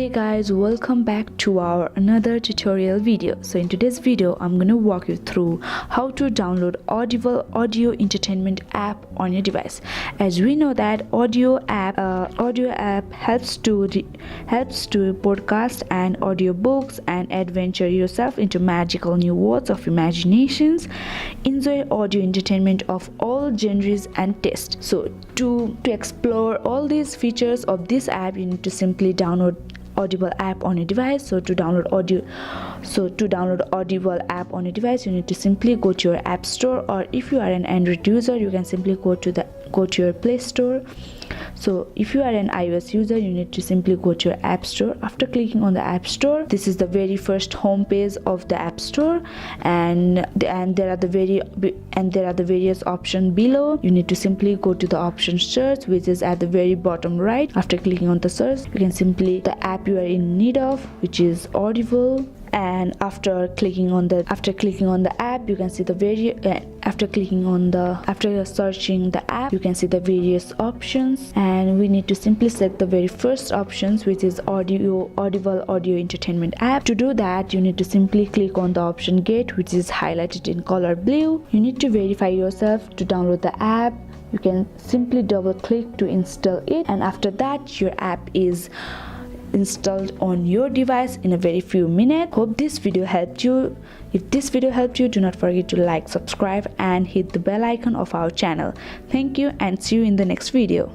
Hey guys, welcome back to our another tutorial video. So in today's video I'm going to walk you through how to download Audible audio entertainment app on your device. As we know that audio app helps to podcast and audiobooks and adventure yourself into magical new worlds of imaginations. Enjoy audio entertainment of all genres and tastes. So to explore all these features of this app, you need to simply download Audible app on your device. So to download Audible app on your device, you need to simply go to your app store, or if you are an Android user, you can simply go to your Play Store. So if you are an iOS user, you need to simply go to your app store. After clicking on the app store, this is the very first home page of the app store, and there are the various options below. You need to simply go to the option search, which is at the very bottom right. After clicking on the search, you can simply the app you are in need of, which is Audible. And after clicking on the app, you can see the after searching the app, you can see the various options, and we need to simply select the very first options, which is Audible audio entertainment app. To do that, you need to simply click on the option Get, which is highlighted in color blue. You need to verify yourself to download the app. You can simply double click to install it, and after that your app is installed on your device in a very few minutes. Hope this video helped you. If this video helped you, do not forget to like, subscribe and hit the bell icon of our channel. Thank you and see you in the next video.